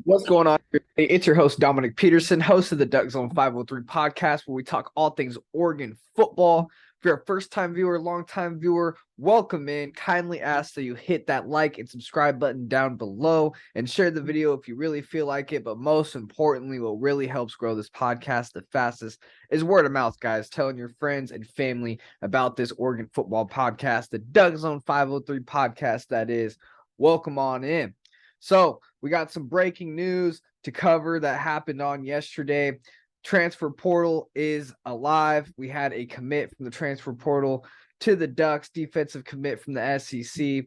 What's going on, everybody? It's your host, Dominic Peterson, host of the Duck Zone 503 podcast, where we talk all things Oregon football. If you're a first-time viewer, long-time viewer, welcome in. Kindly ask that you hit that like and subscribe button down below and share the video if you really feel like it. But most importantly, what really helps grow this podcast the fastest is word of mouth, guys. Telling your friends and family about this Oregon football podcast, the Duck Zone 503 podcast, that is. Welcome on in. So we got some breaking news to cover that happened on yesterday. Transfer portal is alive. We had a commit from the transfer portal to the Ducks, defensive commit from the SEC.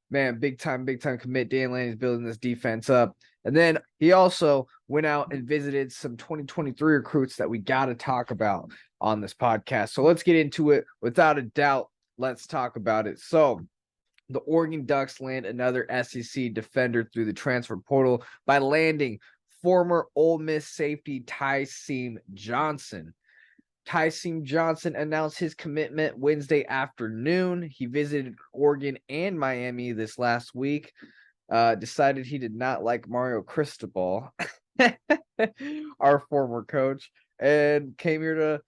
Man, big time commit. Dan Lanning is building this defense up. And then he also went out and visited some 2023 recruits that we got to talk about on this podcast. So let's get into it. Without a doubt, let's talk about it. So the Oregon Ducks land another SEC defender through the transfer portal by landing former Ole Miss safety Tysheem Johnson. Tysheem Johnson announced his commitment Wednesday afternoon. He visited Oregon and Miami this last week. Decided he did not like Mario Cristobal, our former coach, and came here to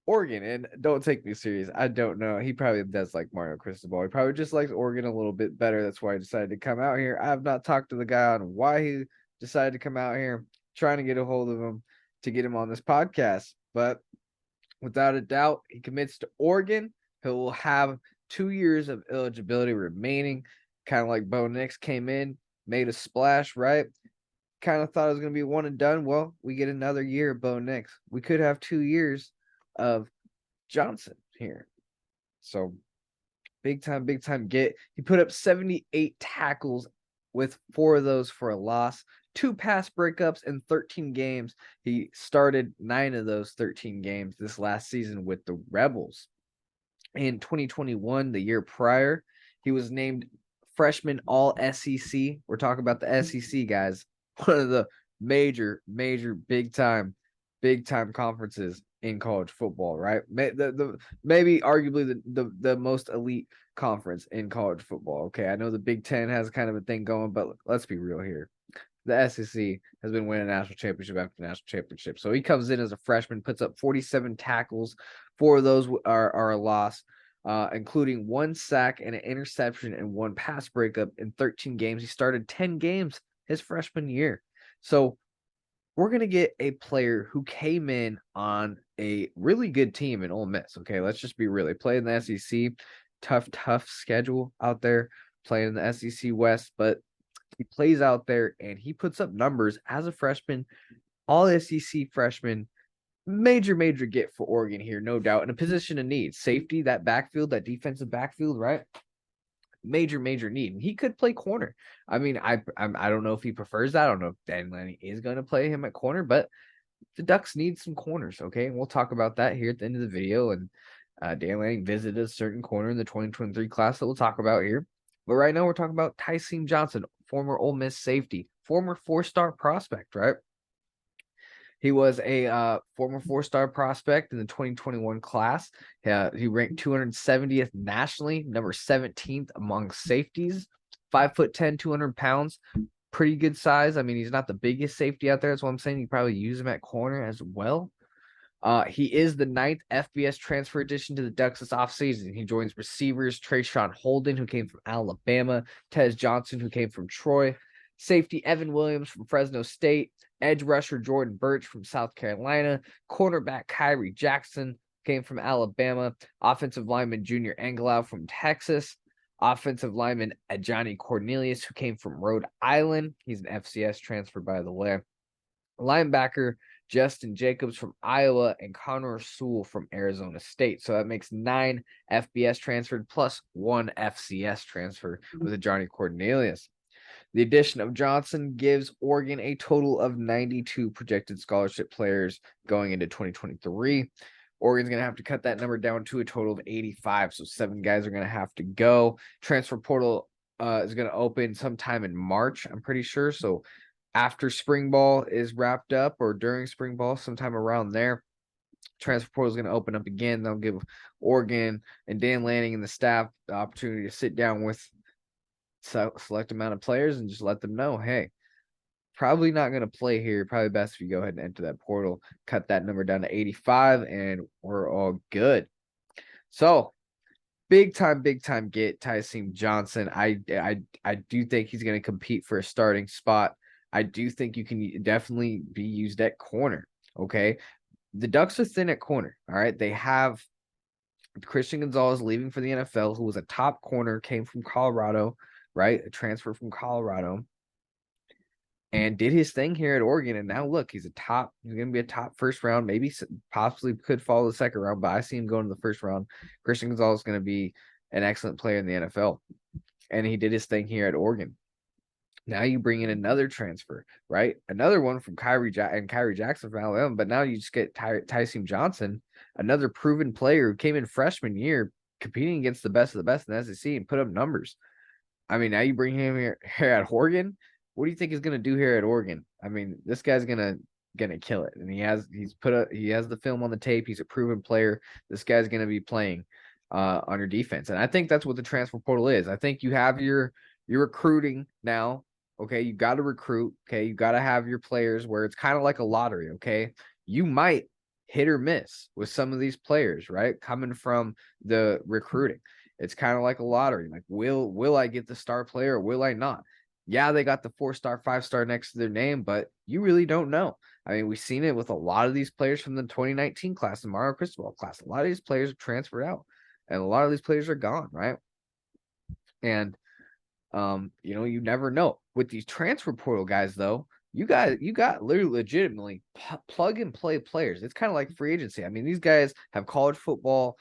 Oregon. And don't take me serious. I don't know. He probably does like Mario Cristobal. He probably just likes Oregon a little bit better. That's why he decided to come out here. I have not talked to the guy on why he decided to come out here. Trying to get a hold of him to get him on this podcast. But without a doubt, he commits to Oregon. He will have 2 years of eligibility remaining. Kind of like Bo Nix came in, made a splash, right? Kind of thought it was going to be one and done. Well, we get another year of Bo Nix. We could have 2 years of Johnson here. So big time get. He put up 78 tackles with 4 of those for a loss, 2 pass breakups in 13 games. He started 9 of those 13 games this last season with the Rebels. In 2021, the year prior, he was named freshman all SEC. We're talking about the SEC, guys. One of the major big time conferences in college football, right? Maybe arguably the most elite conference in college football. Okay, I know the Big Ten has kind of a thing going, but let's be real here. The SEC has been winning national championship after national championship. So he comes in as a freshman, puts up 47 tackles. 4 of those are a loss, including 1 sack and an interception and 1 pass breakup in 13 games. He started 10 games his freshman year. So we're going to get a player who came in on a really good team in Ole Miss. Okay, let's just be real. They play in the SEC. Tough schedule out there playing in the SEC West, but he plays out there and he puts up numbers as a freshman, all SEC freshman. Major get for Oregon here, no doubt, in a position of need. Safety, that backfield, that defensive backfield, right? Major need. And he could play corner. I mean, I don't know if he prefers that. I don't know if Dan Lanning is going to play him at corner, but the Ducks need some corners, okay? And we'll talk about that here at the end of the video. And Dan Lanning visited a certain corner in the 2023 class that we'll talk about here. But right now we're talking about Tysheem Johnson, former Ole Miss safety, former 4-star prospect, right? He was a former 4-star prospect in the 2021 class. He ranked 270th nationally, number 17th among safeties. 5'10", 200 pounds, pretty good size. I mean, he's not the biggest safety out there. That's what I'm saying. You probably use him at corner as well. He is the 9th FBS transfer addition to the Ducks this offseason. He joins receivers Trayshawn Holden, who came from Alabama, Tez Johnson, who came from Troy, safety Evan Williams from Fresno State, edge rusher Jordan Birch from South Carolina, cornerback Kyrie Jackson came from Alabama, offensive lineman Junior Angelau from Texas, offensive lineman Johnny Cornelius, who came from Rhode Island. He's an FCS transfer, by the way. Linebacker Justin Jacobs from Iowa and Connor Sewell from Arizona State. So that makes 9 FBS transferred plus 1 FCS transfer with a Johnny Cornelius. The addition of Johnson gives Oregon a total of 92 projected scholarship players going into 2023. Oregon's going to have to cut that number down to a total of 85. So 7 guys are going to have to go. Transfer portal is going to open sometime in March, I'm pretty sure. So after spring ball is wrapped up or during spring ball, sometime around there, transfer portal is going to open up again. They'll give Oregon and Dan Lanning and the staff the opportunity to sit down with select amount of players and just let them know, hey, probably not going to play here. Probably best if you go ahead and enter that portal, cut that number down to 85, and we're all good. So big time get Tysheem Johnson. I do think he's going to compete for a starting spot. I do think you can definitely be used at corner. Okay. The Ducks are thin at corner. All right. They have Christian Gonzalez leaving for the NFL, who was a top corner, came from Colorado, right? A transfer from Colorado, and did his thing here at Oregon. And now look, he's going to be a top first round, maybe possibly could fall the second round, but I see him going to the first round. Christian Gonzalez is going to be an excellent player in the NFL. And he did his thing here at Oregon. Now you bring in another transfer, right? Another one from Kyrie Jackson from Alabama, but now you just get Tysheem Johnson, another proven player who came in freshman year competing against the best of the best in the SEC and put up numbers. I mean, now you bring him here at Oregon. What do you think he's going to do here at Oregon? I mean, this guy's gonna kill it, and he has the film on the tape. He's a proven player. This guy's going to be playing on your defense, and I think that's what the transfer portal is. I think you have your recruiting now. Okay, you got to recruit. Okay, you got to have your players where it's kind of like a lottery. Okay, you might hit or miss with some of these players, right? Coming from the recruiting, it's kind of like a lottery. Like, will I get the star player or will I not? Yeah, they got the 4-star, 5-star next to their name, but you really don't know. I mean, we've seen it with a lot of these players from the 2019 class, the Mario Cristobal class. A lot of these players are transferred out, and a lot of these players are gone, right? And you never know. With these transfer portal guys, though, you got literally legitimately plug and play players. It's kind of like free agency. I mean, these guys have college football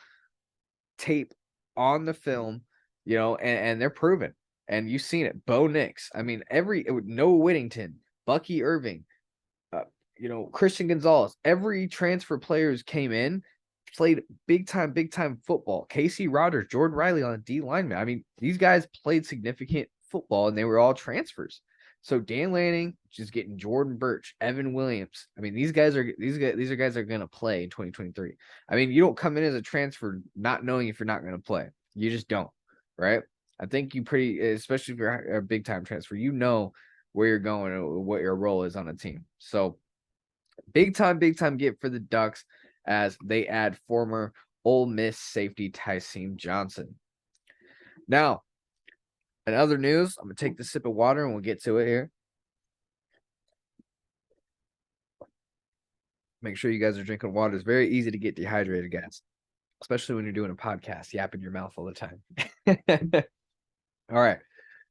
tape on the film, and they're proven. And you've seen it. Bo Nix. I mean, Noah Whittington, Bucky Irving, Christian Gonzalez. Every transfer players came in, played big time football. Casey Rodgers, Jordan Riley on the D lineman. I mean, these guys played significant football, and they were all transfers. So Dan Lanning just getting Jordan Birch, Evan Williams. I mean, these guys are going to play in 2023. I mean, you don't come in as a transfer not knowing if you're not going to play. You just don't, right? I think especially if you're a big time transfer, where you're going and what your role is on a team. So big time get for the Ducks as they add former Ole Miss safety Tysheem Johnson. Now, in other news, I'm going to take this sip of water and we'll get to it here. Make sure you guys are drinking water. It's very easy to get dehydrated, guys, especially when you're doing a podcast, yapping your mouth all the time. All right.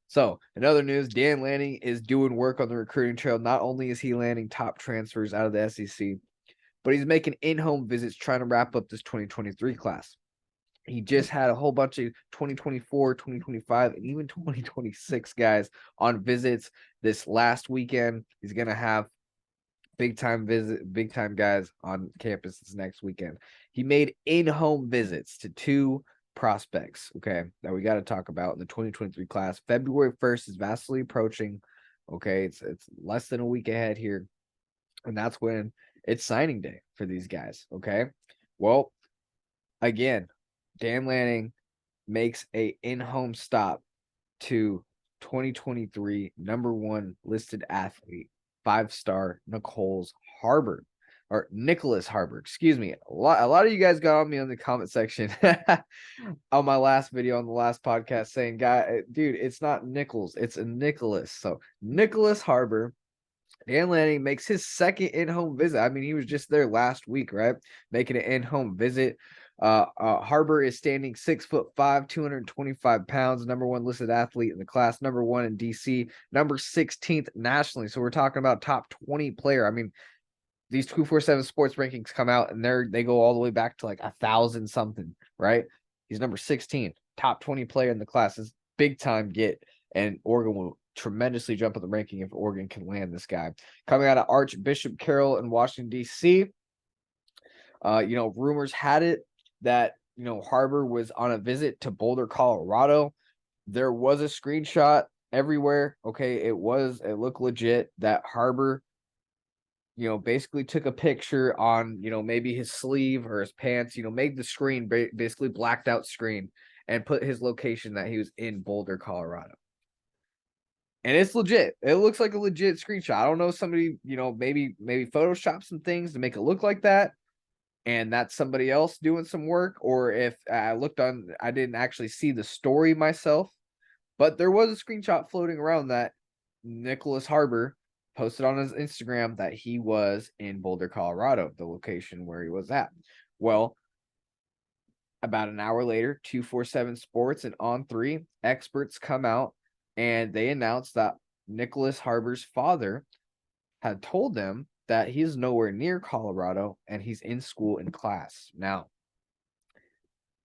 So, in other news, Dan Lanning is doing work on the recruiting trail. Not only is he landing top transfers out of the SEC, but he's making in-home visits trying to wrap up this 2023 class. He just had a whole bunch of 2024, 2025, and even 2026 guys on visits this last weekend. He's going to have big time guys on campus this next weekend. He made in-home visits to 2 prospects, okay, that we got to talk about in the 2023 class. February 1st is vastly approaching. Okay, it's less than a week ahead here, and that's when it's signing day for these guys. Okay, well, again, Dan Lanning makes a in-home stop to 2023 #1 listed athlete, 5-star Nicholas Harbor. Excuse me. A lot of you guys got on me on the comment section on my last video on the last podcast saying, dude, it's not Nichols, it's a Nicholas. So Nicholas Harbor. Dan Lanning makes his second in-home visit. I mean, he was just there last week, right? Making an in-home visit. Harbor is standing 6'5", 225 pounds, #1 listed athlete in the class, #1 in DC, number 16th nationally. So we're talking about top 20 player. I mean, these 247 sports rankings come out and they go all the way back to like 1,000 something, right? He's number 16, top 20 player in the class. Is big time get, and Oregon will tremendously jump up the ranking if Oregon can land this guy. Coming out of Archbishop Carroll in Washington, D.C., rumors had it that, Harbor was on a visit to Boulder, Colorado. There was a screenshot everywhere. Okay, it looked legit that Harbor, basically took a picture on, maybe his sleeve or his pants, made the screen basically blacked out screen and put his location that he was in Boulder, Colorado. And it's legit. It looks like a legit screenshot. I don't know, somebody, maybe Photoshop some things to make it look like that, and that's somebody else doing some work, or if I didn't actually see the story myself, but there was a screenshot floating around that Nicholas Harbor posted on his Instagram that he was in Boulder, Colorado, the location where he was at. Well, about an hour later, 247 Sports and On3 experts come out and they announced that Nicholas Harbor's father had told them that he's nowhere near Colorado and he's in school in class. Now,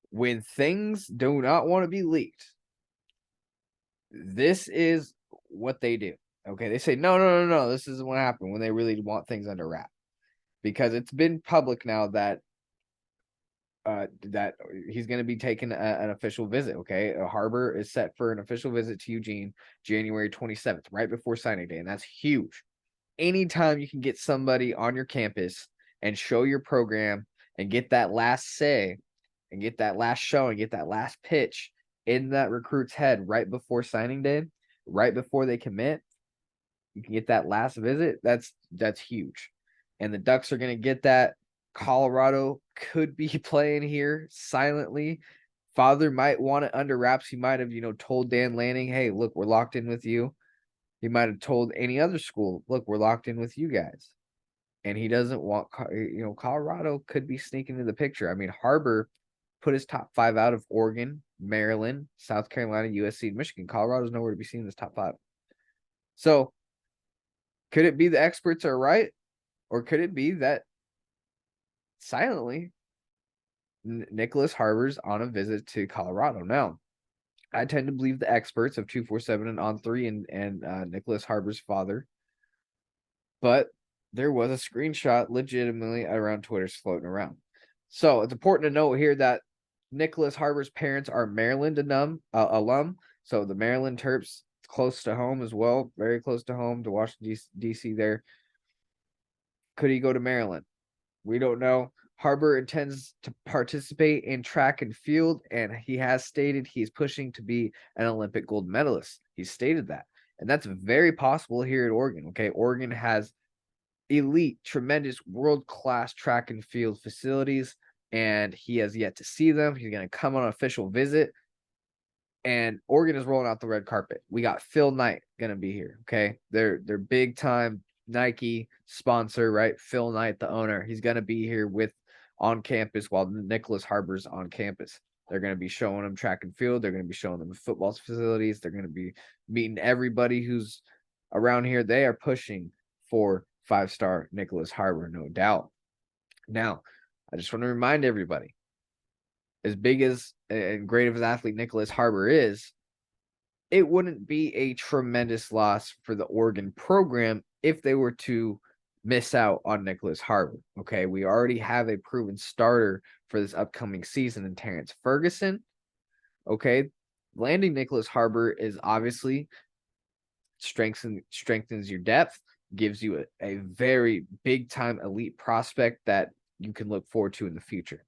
when things do not want to be leaked, this is what they do. Okay, they say, no, this isn't what happened, when they really want things under wrap. Because it's been public now that that he's going to be taking an official visit. Okay, Harbor is set for an official visit to Eugene January 27th, right before signing day, and that's huge. Anytime you can get somebody on your campus and show your program and get that last say and get that last show and get that last pitch in that recruit's head right before signing day, right before they commit, you can get that last visit. That's huge. And the Ducks are going to get that. Colorado could be playing here silently. Father might want it under wraps. He might have, told Dan Lanning, hey, look, we're locked in with you. He might have told any other school, look, we're locked in with you guys. And he doesn't want, Colorado could be sneaking into the picture. I mean, Harbor put his top 5 out of Oregon, Maryland, South Carolina, USC, and Michigan. Colorado's nowhere to be seen in this top 5. So could it be the experts are right? Or could it be that silently Nicholas Harbor's on a visit to Colorado? Now, I tend to believe the experts of 247 and On3 and Nicholas Harbor's father. But there was a screenshot legitimately around Twitter's floating around. So it's important to note here that Nicholas Harbor's parents are Maryland alum. So the Maryland Terps, close to home as well, very close to home to Washington, D.C. there. Could he go to Maryland? We don't know. Harbor intends to participate in track and field, and he has stated he's pushing to be an Olympic gold medalist. He's stated that. And that's very possible here at Oregon. Okay, Oregon has elite, tremendous, world-class track and field facilities, and he has yet to see them. He's going to come on an official visit, and Oregon is rolling out the red carpet. We got Phil Knight going to be here. Okay, they're big-time Nike sponsor, right? Phil Knight, the owner, he's going to be here on campus while Nicholas Harbor's on campus. They're going to be showing them track and field. They're going to be showing them football facilities. They're going to be meeting everybody who's around here. They are pushing for 5-star Nicholas Harbor, no doubt. Now, I just want to remind everybody, as big as and great of an athlete Nicholas Harbor is, it wouldn't be a tremendous loss for the Oregon program if they were to miss out on Nicholas Harbor. Okay, we already have a proven starter for this upcoming season in Terrence Ferguson. Okay, landing Nicholas Harbor is obviously strengthens your depth, gives you a very big time elite prospect that you can look forward to in the future.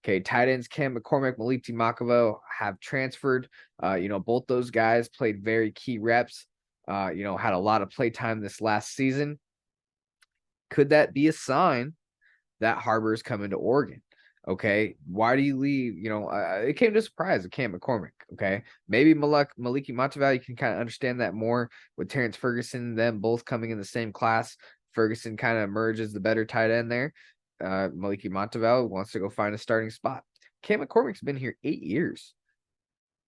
Okay, tight ends Cam McCormick, Maliki Makavo have transferred. Both those guys played very key reps. Had a lot of play time this last season. Could that be a sign that Harbor is coming to Oregon? Okay, why do you leave? It came to a surprise of Cam McCormick. Okay, maybe Maliki Mataval, you can kind of understand that more with Terrence Ferguson, them both coming in the same class. Ferguson kind of emerges the better tight end there. Maliki Mataval wants to go find a starting spot. Cam McCormick's been here 8 years,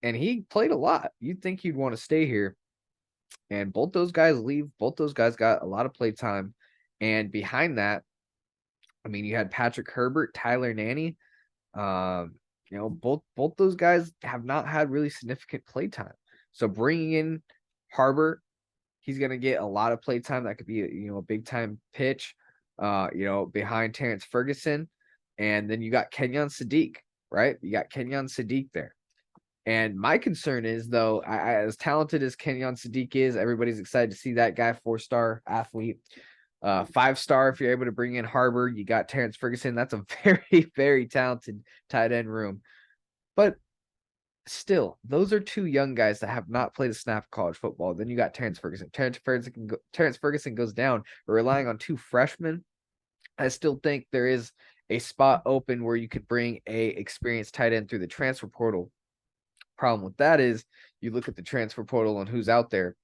and he played a lot. You'd think he'd want to stay here. And both those guys leave. Both those guys got a lot of play time. And behind that, I mean, you had Patrick Herbert, Tyler Nanny. Both those guys have not had really significant play time. So bringing in Harbor, he's going to get a lot of play time. That could be a big time pitch. Behind Terrence Ferguson. And then you got Kenyon Sadiq, right? You got Kenyon Sadiq there. And my concern is, though, as talented as Kenyon Sadiq is, everybody's excited to see that guy, 4-star athlete. 5-star, if you're able to bring in Harbor, you got Terrence Ferguson. That's a very, very talented tight end room. But still, those are two young guys that have not played a snap of college football. Then you got Terrence Ferguson. Terrence Ferguson goes down. We're relying on two freshmen. I still think there is a spot open where you could bring a experienced tight end through the transfer portal. Problem with that is you look at the transfer portal and who's out there.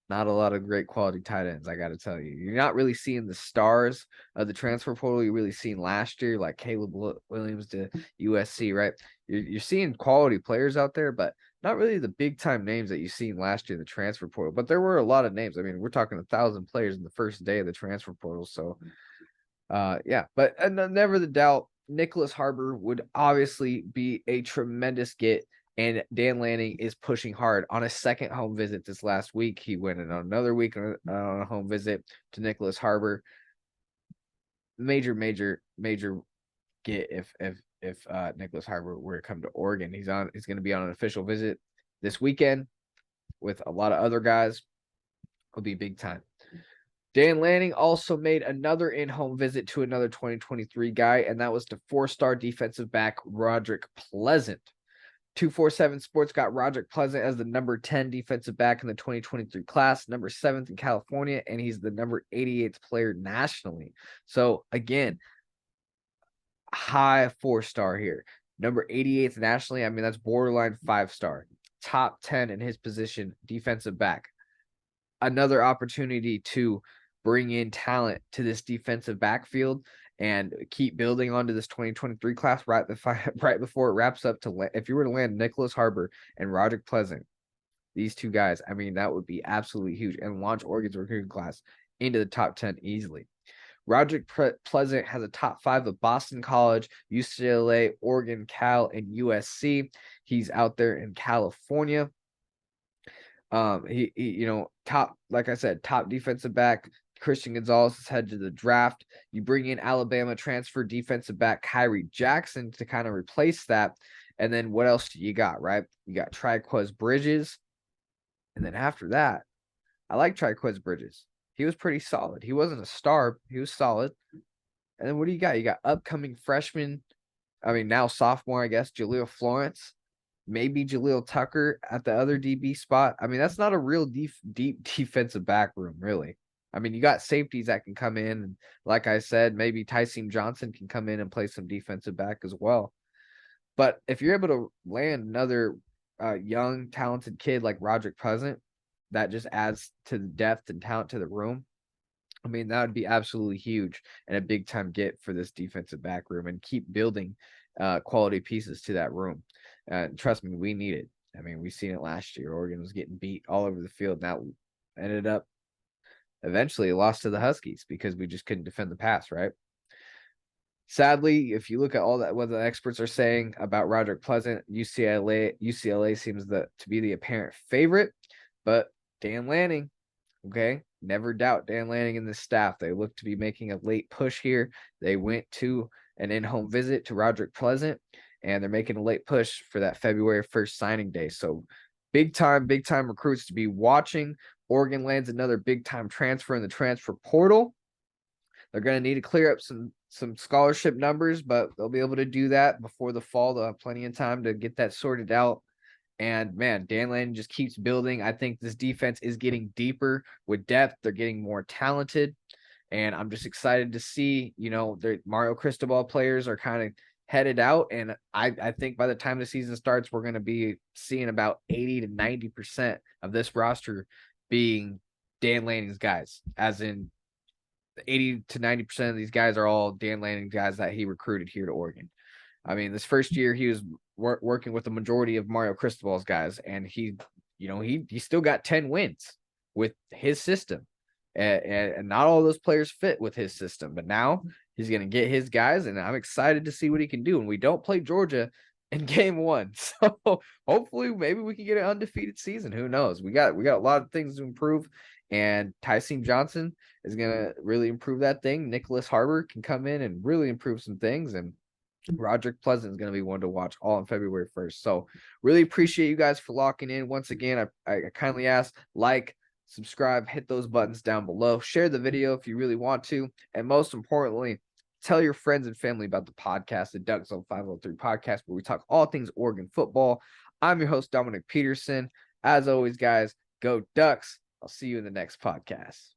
Not a lot of great quality tight ends, I got to tell you. You're not really seeing the stars of the transfer portal you're really seeing last year, like Caleb Williams to USC, right? You're seeing quality players out there, but not really the big-time names that you've seen last year in the transfer portal. But there were a lot of names. I mean, we're talking 1,000 players in the first day of the transfer portal. So, yeah. But never the doubt, Nicholas Harbor would obviously be a tremendous get. And Dan Lanning is pushing hard on a second home visit this last week. He went in on another week on a home visit to Nicholas Harbor. Major get if Nicholas Harbor were to come to Oregon. He's going to be on an official visit this weekend with a lot of other guys. It'll be big time. Dan Lanning also made another in-home visit to another 2023 guy, and that was to 4-star defensive back Roderick Pleasant. 247 Sports got Roderick Pleasant as the number 10 defensive back in the 2023 class, number 7th in California, and he's the number 88th player nationally. So, again, high 4-star here. Number 88th nationally, I mean, that's borderline 5-star. Top 10 in his position, defensive back. Another opportunity to bring in talent to this defensive backfield and keep building onto this 2023 class right before it wraps up. If you were to land Nicholas Harbor and Roderick Pleasant, these two guys, I mean, that would be absolutely huge and launch Oregon's recruiting class into the top 10 easily. Roderick Pleasant has a top 5 of Boston College, UCLA, Oregon, Cal, and USC. He's out there in California. Like I said, top defensive back. Christian Gonzalez is headed to the draft. You bring in Alabama transfer defensive back Kyrie Jackson to kind of replace that. And then what else do you got, right? You got Triquez Bridges. And then after that, I like Triquez Bridges. He was pretty solid. He wasn't a star. He was solid. And then what do you got? You got upcoming freshman, now sophomore, I guess, Jaleel Florence. Maybe Jaleel Tucker at the other DB spot. I mean, that's not a real deep defensive back room, really. I mean, you got safeties that can come in. And like I said, maybe Tysheem Johnson can come in and play some defensive back as well. But if you're able to land another young, talented kid like Roderick Pleasant, that just adds to the depth and talent to the room. I mean, that would be absolutely huge and a big-time get for this defensive back room and keep building quality pieces to that room. Trust me, we need it. I mean, we've seen it last year. Oregon was getting beat all over the field. Now ended up eventually lost to the Huskies because we just couldn't defend the pass, right? Sadly, if you look at all that, what the experts are saying about Roderick Pleasant, UCLA seems to be the apparent favorite, but Dan Lanning, okay, never doubt Dan Lanning and the staff. They look to be making a late push here. They went to an in-home visit to Roderick Pleasant, and they're making a late push for that February 1st signing day. So big time recruits to be watching. Oregon lands another big-time transfer in the transfer portal. They're going to need to clear up some scholarship numbers, but they'll be able to do that before the fall. They'll have plenty of time to get that sorted out. And, man, Dan Lanning just keeps building. I think this defense is getting deeper with depth. They're getting more talented. And I'm just excited to see, the Mario Cristobal players are kind of headed out. And I think by the time the season starts, we're going to be seeing about 80 to 90% of this roster being Dan Lanning's guys, as in 80 to 90% of these guys are all Dan Lanning guys that he recruited here to Oregon. I mean, this first year he was working with the majority of Mario Cristobal's guys, and he still got 10 wins with his system. And not all those players fit with his system, but now he's going to get his guys, and I'm excited to see what he can do. And we don't play Georgia in game 1, so hopefully maybe we can get an undefeated season. Who knows? We got a lot of things to improve, and Tysheem Johnson is going to really improve that thing. Nicholas Harbor can come in and really improve some things, and Roderick Pleasant is going to be one to watch all on February 1st. So really appreciate you guys for locking in. Once again, I kindly ask, like, subscribe, hit those buttons down below, share the video if you really want to, and most importantly, tell your friends and family about the podcast, the Duck Zone 503 podcast, where we talk all things Oregon football. I'm your host, Dominic Peterson. As always, guys, go Ducks. I'll see you in the next podcast.